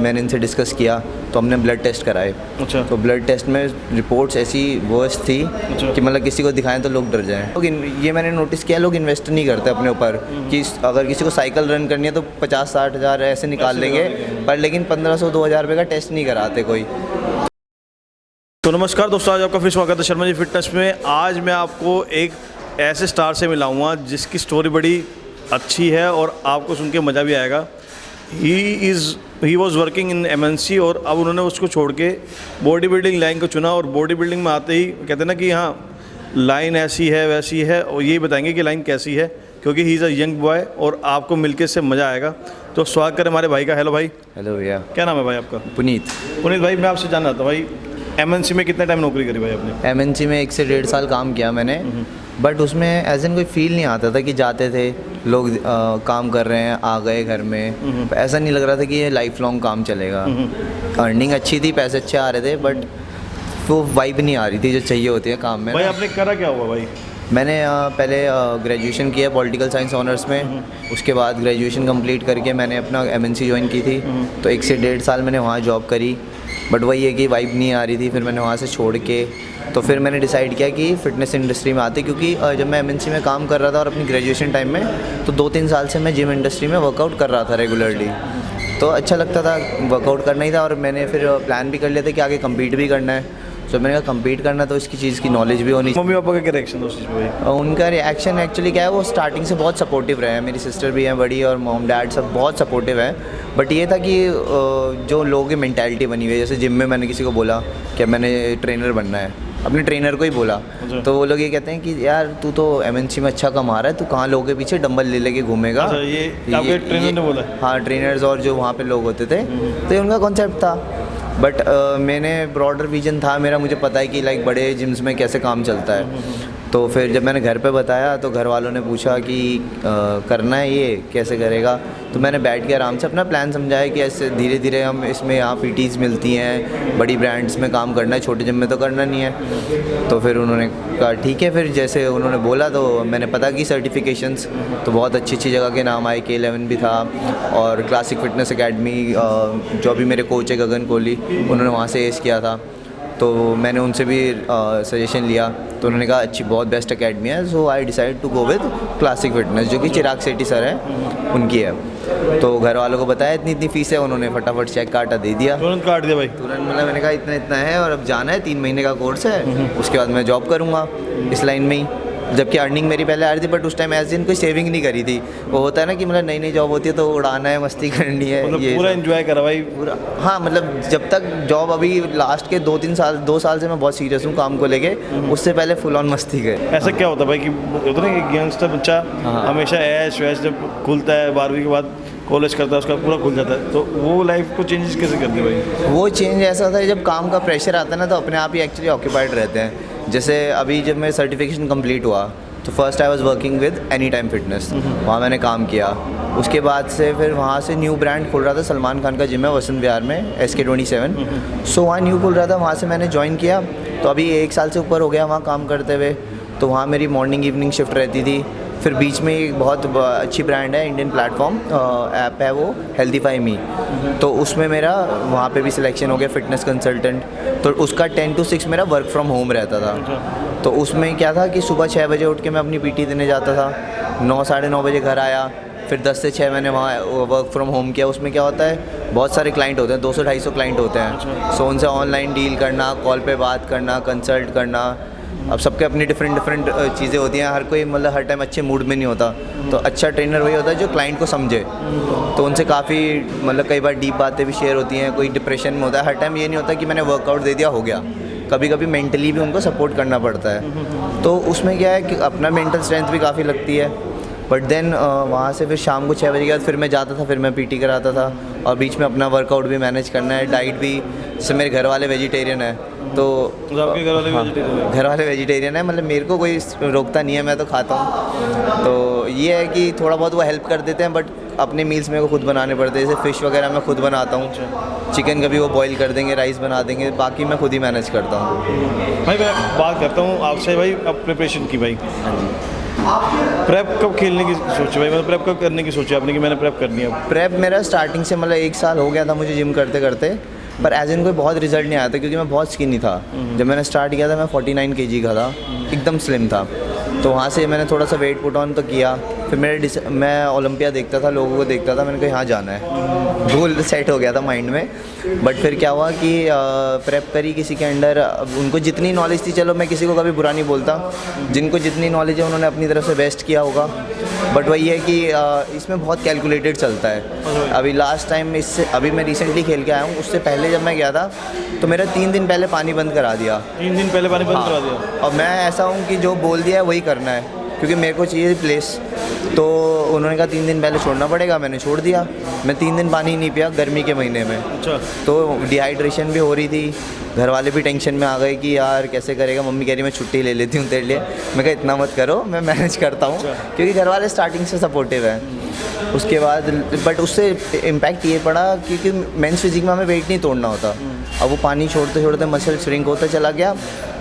मैंने इनसे डिस्कस किया तो हमने ब्लड टेस्ट कराए। अच्छा। तो ब्लड टेस्ट में रिपोर्ट्स ऐसी वर्स्ट थी कि मतलब किसी को दिखाएं तो लोग डर जाएं। लोग ये मैंने नोटिस किया, लोग इन्वेस्ट नहीं करते अपने ऊपर कि अगर किसी को साइकिल रन करनी है तो 50-60 हज़ार ऐसे निकाल लेंगे, पर लेकिन 1500-2000 रुपये का टेस्ट नहीं कराते कोई। तो नमस्कार दोस्तों, आज आपका फिर स्वागत है शर्मा जी फिटनेस में। आज मैं आपको एक ऐसे स्टार से मिलाऊंगा जिसकी स्टोरी बड़ी अच्छी है और आपको सुन के मज़ा भी आएगा। He was working in MNC और अब उन्होंने उसको छोड़ के बॉडी बिल्डिंग लाइन को चुना। और बॉडी बिल्डिंग में आते ही कहते हैं ना कि हाँ लाइन ऐसी है वैसी है, और यही बताएंगे कि लाइन कैसी है, क्योंकि he is a young boy और आपको मिलके इससे मज़ा आएगा। तो स्वागत करें हमारे भाई का। हेलो भाई। हेलो भैया। क्या नाम है भाई आपका? पुनीत भाई, मैं आपसे जानना था भाई, MNC में कितना टाइम नौकरी करी भाई आपने? MNC में 1 से 1.5 साल काम किया मैंने, बट उसमें एज एन कोई फील नहीं आता था कि जाते थे लोग काम कर रहे हैं, आ गए घर में, ऐसा नहीं लग रहा था कि ये लाइफ लॉन्ग काम चलेगा। अर्निंग अच्छी थी, पैसे अच्छे आ रहे थे, बट वो वाइब नहीं आ रही थी जो चाहिए होती है काम में। भाई आपने करा क्या हुआ भाई? मैंने पहले ग्रेजुएशन किया पॉलिटिकल साइंस ऑनर्स में, उसके बाद ग्रेजुएशन कंप्लीट करके मैंने अपना MNC ज्वाइन की थी। तो 1 से 1.5 साल मैंने वहाँ जॉब करी, बट वही है कि वाइब नहीं आ रही थी। फिर मैंने वहाँ से छोड़ के तो फिर मैंने डिसाइड किया कि फ़िटनेस इंडस्ट्री में आते, क्योंकि जब मैं MNC में काम कर रहा था और अपनी ग्रेजुएशन टाइम में, तो 2-3 साल से मैं जिम इंडस्ट्री में वर्कआउट कर रहा था रेगुलरली। तो अच्छा लगता था, वर्कआउट करना ही था। और मैंने फिर प्लान भी कर लिया था कि आगे कम्पीट भी करना है। तो मैंने कहा कम्पीट करना तो इसकी चीज़ की नॉलेज भी होनी चाहिए। मम्मी पापा का क्या रिएक्शन उस चीज़ पे भाई? उनका रिएक्शन एक्चुअली क्या है, वो स्टार्टिंग से बहुत सपोर्टिव रहे हैं। मेरी सिस्टर भी हैं बड़ी, और मॉम डैड सब बहुत सपोर्टिव हैं। बट ये था कि जो लोगों की मेंटालिटी बनी हुई है, जैसे जिम में मैंने किसी को बोला कि मैंने ट्रेनर बनना है, अपने ट्रेनर को ही बोला, तो वो लोग ये कहते हैं कि यार तू तो MNC में अच्छा कमा रहा है, तू कहाँ लोगों के पीछे डंबल ले लेके घूमेगा। अच्छा, ये आपके ट्रेनर ने बोला? हाँ, ट्रेनर्स और जो वहाँ पे लोग होते थे, तो ये उनका कॉन्सेप्ट था। बट मैंने ब्रॉडर विजन था मेरा, मुझे पता है कि लाइक बड़े जिम्स में कैसे काम चलता है। तो फिर जब मैंने घर पे बताया तो घर वालों ने पूछा कि करना है ये, कैसे करेगा। तो मैंने बैठ के आराम से अपना प्लान समझाया कि ऐसे धीरे धीरे हम इसमें यहाँ PTs मिलती हैं, बड़ी ब्रांड्स में काम करना है, छोटे जिम में तो करना नहीं है। तो फिर उन्होंने कहा ठीक है। फिर जैसे उन्होंने बोला तो मैंने पता की सर्टिफिकेशंस, तो बहुत अच्छी अच्छी जगह के नाम आए। K11 भी था, और क्लासिक फिटनेस अकेडमी जो अभी मेरे कोच है गगन कोहली, उन्होंने वहाँ से एस किया था। तो मैंने उनसे भी सजेशन लिया, तो उन्होंने कहा अच्छी बहुत बेस्ट अकेडमी है। So I decide to go with classic fitness, जो कि चिराग सेठी सर है, उनकी है। तो घर वालों को बताया इतनी इतनी फीस है, उन्होंने फटाफट चेक काटा, दे दिया। तुरंत काट दिया भाई? तुरंत। मतलब मैंने कहा इतना इतना है और अब जाना है, 3 महीने का कोर्स है, उसके बाद मैं जॉब करूँगा इस लाइन में ही। जबकि अर्निंग मेरी पहले आ रही थी, बट उस टाइम ऐसे कोई सेविंग नहीं करी थी। वो होता है ना कि मतलब नई नई जॉब होती है तो उड़ाना है, मस्ती करनी है, मतलब ये पूरा एंजॉय करा भाई पूरा। हाँ, मतलब जब तक जॉब, अभी लास्ट के 2 साल से मैं बहुत सीरियस हूँ काम को लेके, उससे पहले फुल ऑन मस्ती गए। ऐसा क्या होता है भाई कि होता है ना यंगस्टर बच्चा हमेशा ऐश वैश जब खुलता है, 12वीं के बाद कॉलेज करता है, उसका पूरा खुल जाता है, तो वो लाइफ को चेंजेस कैसे करते हैं भाई? वो चेंज ऐसा था, जब काम का प्रेशर आता है ना, तो अपने आप ही एक्चुअली ऑक्यूपाइड रहते हैं। जैसे अभी जब मेरा सर्टिफिकेशन कंप्लीट हुआ, तो first I was working with any time fitness, वहाँ मैंने काम किया। उसके बाद से फिर वहाँ से न्यू ब्रांड खुल रहा था, सलमान खान का जिम है वसंत विहार में, SK27। सो वहाँ न्यू खुल रहा था, वहाँ से मैंने ज्वाइन किया। तो अभी 1 साल से ऊपर हो गया वहाँ काम करते हुए। तो वहाँ मेरी मॉर्निंग इवनिंग शिफ्ट रहती थी। फिर बीच में एक बहुत अच्छी ब्रांड है, इंडियन प्लेटफॉर्म ऐप है वो, हेल्दीफाई मी। तो उसमें मेरा वहाँ पे भी सिलेक्शन हो गया फिटनेस कंसल्टेंट। तो उसका 10 to 6 मेरा वर्क फ्रॉम होम रहता था। तो उसमें क्या था कि सुबह 6 बजे उठ के मैं अपनी PT देने जाता था, 9 साढ़े 9 बजे घर आया। फिर 10 से 6 मैंने वहाँ वर्क फ्रॉम होम किया। उसमें क्या होता है, बहुत सारे क्लाइंट होते हैं, 200-250 क्लाइंट होते हैं। सो उनसे ऑनलाइन डील करना, कॉल पे बात करना, कंसल्ट करना। अब सबके अपनी डिफरेंट चीज़ें होती हैं, हर कोई मतलब हर टाइम अच्छे मूड में नहीं होता। तो अच्छा ट्रेनर वही होता है जो क्लाइंट को समझे। तो उनसे काफ़ी मतलब कई बार डीप बातें भी शेयर होती हैं। कोई डिप्रेशन में होता है, हर टाइम ये नहीं होता कि मैंने वर्कआउट दे दिया हो गया, कभी कभी मेंटली भी उनको सपोर्ट करना पड़ता है। तो उसमें क्या है कि अपना मेंटल स्ट्रेंथ भी काफ़ी लगती है। बट देन वहाँ से फिर शाम को 6 बजे के बाद फिर मैं जाता था, फिर मैं PT कराता था, और बीच में अपना वर्कआउट भी मैनेज करना है, डाइट भी। जैसे मेरे घर वाले वेजिटेरियन है, तो आपके घर वाले वेजिटेरियन? घर वाले वेजिटेरियन है, मतलब मेरे को कोई रोकता नहीं है, मैं तो खाता हूँ। तो ये है कि थोड़ा बहुत वो हेल्प कर देते हैं, बट अपने मील्स मेरे को खुद बनाने पड़ते हैं। जैसे फ़िश वगैरह मैं खुद बनाता हूँ, चिकन कभी वो बॉईल कर देंगे, राइस बना देंगे, बाकी मैं खुद ही मैनेज करता हूँ। भाई मैं बात करता हूँ आपसे भाई, अब प्रिपरेशन की भाई। हाँ जी। प्रेप कब खेलने की सोची भाई, मतलब प्रेप कब करने की सोची आपने कि मैंने प्रेप करनी है? प्रेप मेरा स्टार्टिंग से मतलब 1 साल हो गया था मुझे जिम करते करते, पर एज इन कोई बहुत रिजल्ट नहीं आया था क्योंकि मैं बहुत स्किनी था। जब मैंने स्टार्ट किया था मैं 49 kg का था, एकदम स्लिम था। तो वहाँ से मैंने थोड़ा सा वेट पुट ऑन तो किया। फिर मैं ओलंपिया देखता था, लोगों को देखता था, मैंने कहा यहाँ जाना है, गोल सेट हो गया था माइंड में। बट फिर क्या हुआ कि प्रेप करी किसी के अंडर, उनको जितनी नॉलेज थी, चलो मैं किसी को कभी बुरा नहीं बोलता, जिनको जितनी नॉलेज है उन्होंने अपनी तरफ से बेस्ट किया होगा। बट वही है कि इसमें बहुत कैलकुलेटेड चलता है। अभी लास्ट टाइम इससे अभी मैं रिसेंटली खेल के आया हूँ, उससे पहले जब मैं गया था तो मेरा 3 दिन पहले पानी बंद करा दिया। 3 दिन पहले पानी बंद करा दिया? और मैं ऐसा हूँ कि जो बोल दिया है वही करना है, क्योंकि मेरे को चाहिए प्लेस। तो उन्होंने कहा 3 दिन पहले छोड़ना पड़ेगा, मैंने छोड़ दिया। मैं 3 दिन पानी नहीं पिया गर्मी के महीने में। अच्छा। तो डिहाइड्रेशन भी हो रही थी, घर वाले भी टेंशन में आ गए कि यार कैसे करेगा। मम्मी कह रही मैं छुट्टी ले लेती हूँ तेरे लिए। मैं कहा इतना मत करो, मैं मैनेज करता हूँ। क्योंकि घर वाले स्टार्टिंग से सपोर्टिव हैं। उसके बाद बट उससे इम्पैक्ट ये पड़ा क्योंकि मेंस फिजिक में हमें वेट नहीं तोड़ना होता। अब वो पानी छोड़ते छोड़ते मसल श्रिंक होता चला गया,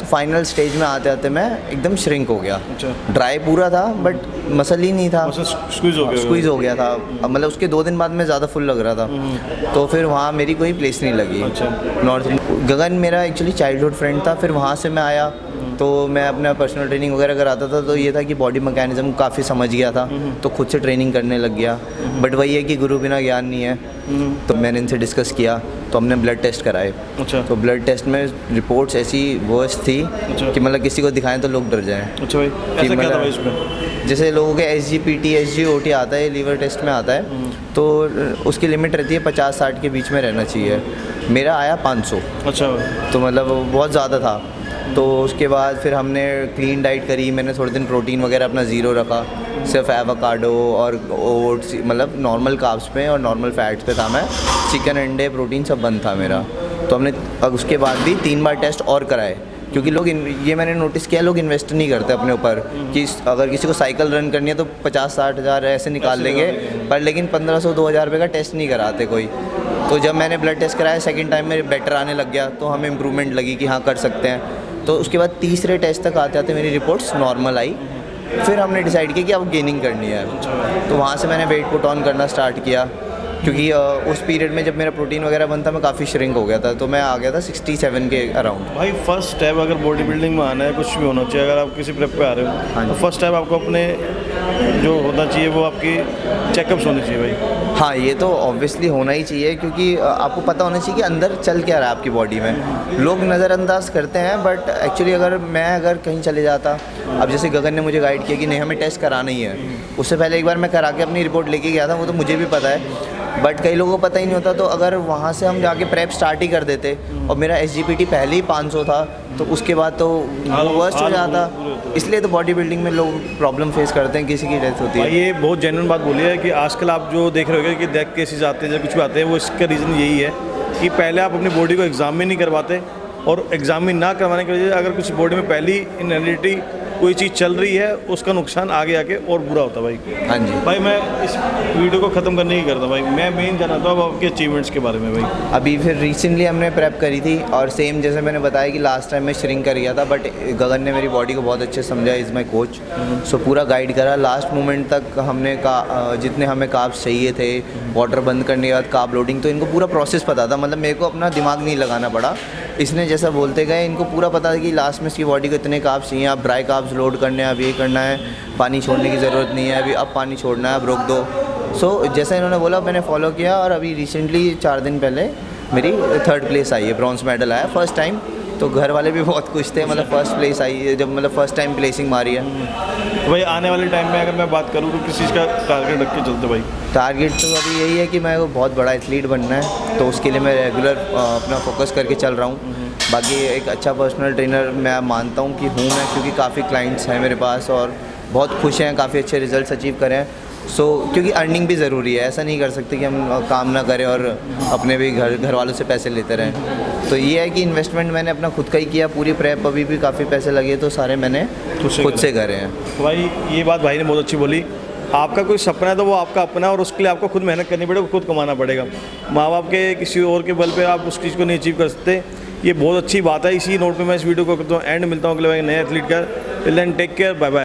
तो फाइनल स्टेज में आते आते मैं एकदम श्रिंक हो गया। अच्छा। ड्राई पूरा था बट मसल ही नहीं था, स्क्वीज हो गया था। मतलब उसके 2 दिन बाद में ज़्यादा फुल लग रहा था। तो फिर वहाँ मेरी कोई प्लेस नहीं लगी। अच्छा। नॉर्थ गगन मेरा एक्चुअली चाइल्डहुड फ्रेंड था, फिर वहाँ से मैं आया तो मैं अपना पर्सनल ट्रेनिंग वगैरह कराता था। तो ये था कि बॉडी मैकेनिज्म काफ़ी समझ गया था, तो खुद से ट्रेनिंग करने लग गया। बट वही है कि गुरु बिना ज्ञान नहीं है। तो मैंने इनसे डिस्कस किया, तो हमने ब्लड टेस्ट कराए। अच्छा। तो ब्लड टेस्ट में रिपोर्ट्स ऐसी वर्स्ट थी कि मतलब किसी को दिखाएं तो लोग डर जाएं। अच्छा भाई, ऐसा क्या था भाई इसमें? जैसे लोगों के SGPT SGOT आता है, लीवर टेस्ट में आता है, तो उसकी लिमिट रहती है 50-60 के बीच में रहना चाहिए। मेरा आया 500। अच्छा। तो मतलब बहुत ज़्यादा था। तो उसके बाद फिर हमने क्लीन डाइट करी। मैंने थोड़े दिन प्रोटीन वगैरह अपना ज़ीरो रखा, सिर्फ एवोकाडो और ओट्स, मतलब नॉर्मल कार्ब्स पे और नॉर्मल फैट्स पे था मैं। चिकन, अंडे, प्रोटीन सब बंद था मेरा। तो हमने अब उसके बाद भी 3 बार टेस्ट और कराए, क्योंकि लोग ये मैंने नोटिस किया, लोग इन्वेस्ट नहीं करते अपने ऊपर कि अगर किसी को साइकिल रन करनी है तो 50-60 हज़ार ऐसे निकाल लेंगे, पर लेकिन 1500-2000 रुपये का टेस्ट नहीं कराते कोई। तो जब मैंने ब्लड टेस्ट कराया सेकंड टाइम में बेटर आने लग गया, तो हमें इम्प्रूवमेंट लगी कि हाँ कर सकते हैं। तो उसके बाद तीसरे टेस्ट तक आते आते मेरी रिपोर्ट्स नॉर्मल आई। फिर हमने डिसाइड किया कि अब गेनिंग करनी है। तो वहाँ से मैंने वेट पुट ऑन करना स्टार्ट किया, क्योंकि उस पीरियड में जब मेरा प्रोटीन वगैरह बनता मैं काफ़ी श्रिंक हो गया था। तो मैं आ गया था 67 के अराउंड। भाई फर्स्ट स्टेप अगर बॉडी बिल्डिंग में आना है, कुछ भी होना चाहिए, अगर आप किसी प्रेप पे आ रहे हो, हाँ तो फर्स्ट स्टेप आपको अपने जो होना चाहिए वो आपकी चेकअप्स होने चाहिए भाई। हाँ, ये तो ऑब्वियसली होना ही चाहिए, क्योंकि आपको पता होना चाहिए कि अंदर चल क्या रहा है आपकी बॉडी में। लोग नज़रअंदाज करते हैं, बट एक्चुअली अगर कहीं चले जाता, अब जैसे गगन ने मुझे गाइड किया कि नहीं हमें टेस्ट कराना ही है, उससे पहले एक बार मैं करा के अपनी रिपोर्ट लेके गया था, वो तो मुझे भी पता है, बट कई लोगों को पता ही नहीं होता। तो अगर वहाँ से हम जाके प्रेप स्टार्ट ही कर देते और मेरा SGPT पहले ही 500 था, तो उसके बाद तो वर्स्ट हो जाता। इसलिए तो बॉडी बिल्डिंग में लोग प्रॉब्लम फेस करते हैं, किसी की डेथ होती है। ये बहुत जेन्युइन बात बोली है कि आजकल आप जो देख रहे हो कि डेथ केसेस आते हैं या कुछ भी आते हैं, वो इसका रीज़न यही है कि पहले आप अपनी बॉडी को एग्जाम में नहीं करवाते, और एग्जाम में ना करवाने की वजह से अगर कुछ बॉडी में पहली इनएबिलिटी कोई चीज़ चल रही है, उसका नुकसान आगे आके और बुरा होता है भाई। हाँ जी भाई, मैं इस वीडियो को ख़त्म करने की करता भाई, मैं मेन जानना था अब आपके अचीवमेंट्स के बारे में भाई। अभी फिर रिसेंटली हमने प्रेप करी थी, और सेम जैसे मैंने बताया कि लास्ट टाइम मैं श्रिंक कर गया था, बट गगन ने मेरी बॉडी को बहुत अच्छे समझा, इज़ माई कोच। सो पूरा गाइड करा लास्ट मोमेंट तक। हमने जितने हमें कार्ब्स चाहिए थे, वाटर बंद करने के बाद कार्ब लोडिंग, तो इनको पूरा प्रोसेस पता था। मतलब मेरे को अपना दिमाग नहीं लगाना पड़ा, इसने जैसा बोलते गए, इनको पूरा पता था कि लास्ट में इसकी बॉडी को इतने कार्ब्स चाहिए, आप ड्राई कार्ब्स लोड करने हैं, अब ये करना है, पानी छोड़ने की ज़रूरत नहीं है, अभी अब पानी छोड़ना है, अब रोक दो। सो जैसा इन्होंने बोला मैंने फॉलो किया, और अभी रिसेंटली 4 दिन पहले मेरी 3rd प्लेस आई है, ब्रॉन्ज मेडल आया फर्स्ट टाइम। तो घर वाले भी बहुत खुश थे, मतलब फर्स्ट प्लेस आई है, जब मतलब फर्स्ट टाइम प्लेसिंग मारी है। तो भाई आने वाले टाइम में अगर मैं बात करूँ तो किस चीज़ का टारगेट रख के चलते भाई? टारगेट तो अभी यही है कि मैं बहुत बड़ा एथलीट बनना है, तो उसके लिए मैं रेगुलर अपना फोकस करके चल रहा हूँ। बाकी एक अच्छा पर्सनल ट्रेनर मैं मानता हूँ कि हूँ मैं, क्योंकि काफ़ी क्लाइंट्स हैं मेरे पास और बहुत खुश हैं, काफ़ी अच्छे रिजल्ट्स अचीव करें। सो क्योंकि अर्निंग भी ज़रूरी है, ऐसा नहीं कर सकते कि हम काम ना करें और अपने भी घर वालों से पैसे लेते रहें। तो ये है कि इन्वेस्टमेंट मैंने अपना खुद का ही किया, पूरी प्रेप अभी भी काफ़ी पैसे लगे, तो सारे मैंने खुद से करे हैं। तो भाई ये बात भाई ने बहुत अच्छी बोली, आपका कोई सपना है तो वो आपका अपना है, और उसके लिए आपको खुद मेहनत करनी पड़ेगी, खुद कमाना पड़ेगा। माँ बाप के किसी और के बल पे आप उस चीज़ को नहीं अचीव कर सकते। ये बहुत अच्छी बात है। इसी नोट पे मैं इस वीडियो को करता हूँ एंड। मिलता हूँ अगले नए एथलीट का। Till then take care, bye bye.